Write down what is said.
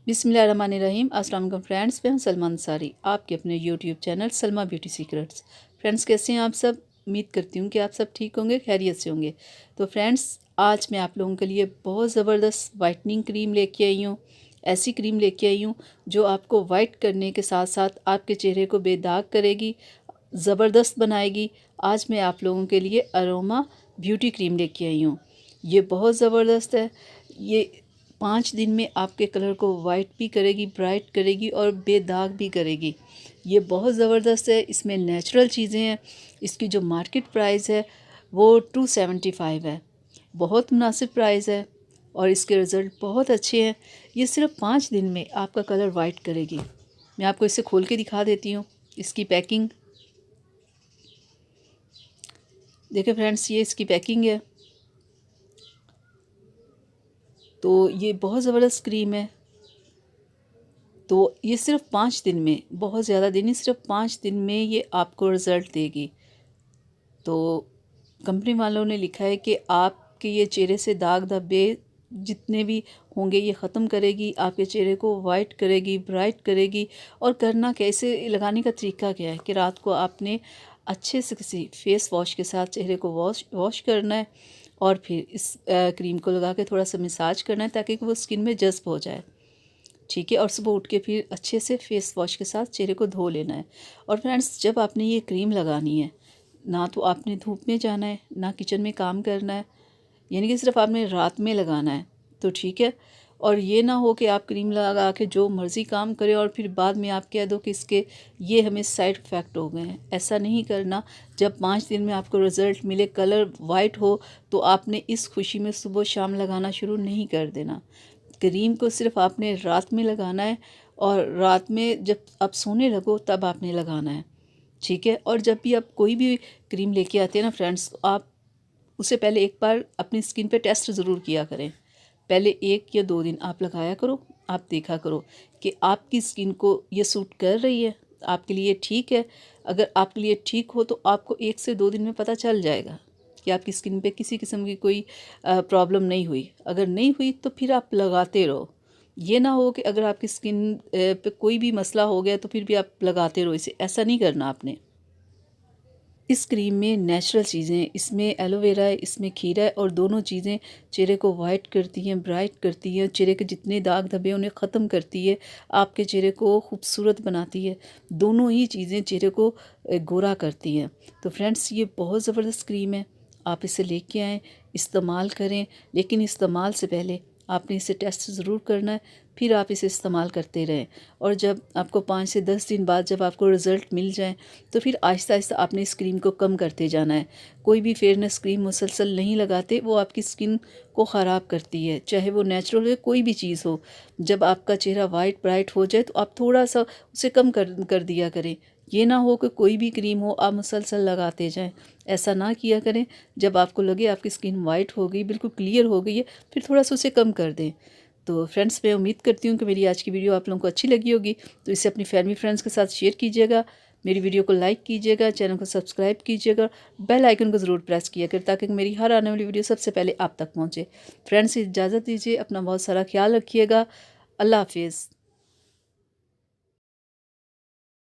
बिस्मिल्लाहिर्रहमानिर्रहीम। अस्सलाम वालेकुम फ्रेंड्स, मैं हूं सलमा अंसारी, आपके अपने YouTube channel Salma beauty secrets. Friends, कैसे हैं आप सब? उम्मीद करती हूं कि आप सब ठीक होंगे, खैरियत से होंगे। तो फ्रेंड्स, आज मैं आप लोगों के लिए बहुत ज़बरदस्त वाइटनिंग क्रीम लेके आई हूँ। ऐसी क्रीम लेके आई हूँ जो आपको वाइट करने के साथ साथ आपके चेहरे को बेदाग करेगी, ज़बरदस्त बनाएगी। आज मैं आप लोगों के लिए अरोमा ब्यूटी क्रीम लेके आई हूँ। ये बहुत ज़बरदस्त है। ये 5 दिन में आपके कलर को वाइट भी करेगी, ब्राइट करेगी और बेदाग भी करेगी। ये बहुत ज़बरदस्त है। इसमें नेचुरल चीज़ें हैं। इसकी जो मार्केट प्राइस है वो 275 है। बहुत मुनासिब प्राइस है और इसके रिज़ल्ट बहुत अच्छे हैं। ये सिर्फ 5 दिन में आपका कलर वाइट करेगी। मैं आपको इसे खोल के दिखा देती हूँ। इसकी पैकिंग देखिए फ्रेंड्स, ये इसकी पैकिंग है। तो ये बहुत ज़बरदस्त क्रीम है। तो ये सिर्फ 5 दिन में, बहुत ज़्यादा दिन नहीं, सिर्फ 5 दिन में ये आपको रिज़ल्ट देगी। तो कंपनी वालों ने लिखा है कि आपके ये चेहरे से दाग धब्बे जितने भी होंगे ये ख़त्म करेगी, आपके चेहरे को वाइट करेगी, ब्राइट करेगी। और करना कैसे, लगाने का तरीका क्या है कि रात को आपने अच्छे से किसी फेस वॉश के साथ चेहरे को वॉश करना है और फिर इस क्रीम को लगा के थोड़ा सा मसाज करना है ताकि वो स्किन में जज़्ब हो जाए। ठीक है। और सुबह उठ के फिर अच्छे से फेस वॉश के साथ चेहरे को धो लेना है। और फ्रेंड्स, जब आपने ये क्रीम लगानी है, ना तो आपने धूप में जाना है ना किचन में काम करना है, यानी कि सिर्फ आपने रात में लगाना है। तो ठीक है। और ये ना हो कि आप क्रीम लगा के जो मर्ज़ी काम करें और फिर बाद में आप कह दो कि इसके ये हमें साइड इफ़ेक्ट हो गए हैं। ऐसा नहीं करना। जब 5 दिन में आपको रिज़ल्ट मिले, कलर वाइट हो, तो आपने इस खुशी में सुबह शाम लगाना शुरू नहीं कर देना। क्रीम को सिर्फ आपने रात में लगाना है और रात में जब आप सोने लगो तब आपने लगाना है। ठीक है। और जब भी आप कोई भी क्रीम लेके आते हैं ना फ्रेंड्स, तो आप उससे पहले एक बार अपनी स्किन पे टेस्ट ज़रूर किया करें। पहले 1 या 2 दिन आप लगाया करो, आप देखा करो कि आपकी स्किन को ये सूट कर रही है, आपके लिए ठीक है। अगर आपके लिए ठीक हो तो आपको 1 से 2 दिन में पता चल जाएगा कि आपकी स्किन पे किसी किस्म की कोई प्रॉब्लम नहीं हुई। अगर नहीं हुई तो फिर आप लगाते रहो। ये ना हो कि अगर आपकी स्किन पे कोई भी मसला हो गया तो फिर भी आप लगाते रहो इसे, ऐसा नहीं करना आपने। इस क्रीम में नेचुरल चीज़ें हैं, इसमें एलोवेरा है, इसमें खीरा है और दोनों चीज़ें चेहरे को वाइट करती हैं, ब्राइट करती हैं, चेहरे के जितने दाग धब्बे हैं उन्हें ख़त्म करती है, आपके चेहरे को खूबसूरत बनाती है। दोनों ही चीज़ें चेहरे को गोरा करती हैं। तो फ्रेंड्स, ये बहुत ज़बरदस्त क्रीम है। आप इसे लेके आएँ, इस्तेमाल करें, लेकिन इस्तेमाल से पहले आपने इसे टेस्ट ज़रूर करना है, फिर आप इसे इस्तेमाल करते रहें। और जब आपको 5 से 10 दिन बाद जब आपको रिज़ल्ट मिल जाए तो फिर आहिस्ता आहिस्ता आपने इस क्रीम को कम करते जाना है। कोई भी फेयरनेस क्रीम मुसलसल नहीं लगाते, वो आपकी स्किन को ख़राब करती है, चाहे वो नेचुरल हो कोई भी चीज़ हो। जब आपका चेहरा वाइट ब्राइट हो जाए तो आप थोड़ा सा उसे कम कर दिया करें। ये ना हो कि कोई भी क्रीम हो आप मुसलसल लगाते जाएं, ऐसा ना किया करें। जब आपको लगे आपकी स्किन वाइट हो गई, बिल्कुल क्लियर हो गई है, फिर थोड़ा सा उसे कम कर दें। तो फ्रेंड्स, मैं उम्मीद करती हूँ कि मेरी आज की वीडियो आप लोगों को अच्छी लगी होगी। तो इसे अपनी फैमिली फ्रेंड्स के साथ शेयर कीजिएगा, मेरी वीडियो को लाइक कीजिएगा, चैनल को सब्सक्राइब कीजिएगा, बेल आइकन को ज़रूर प्रेस किया करें ताकि मेरी हर आने वाली वीडियो सबसे पहले आप तक पहुँचे। फ्रेंड्स, इजाज़त दीजिए, अपना बहुत सारा ख्याल रखिएगा। अल्लाह हाफिज़।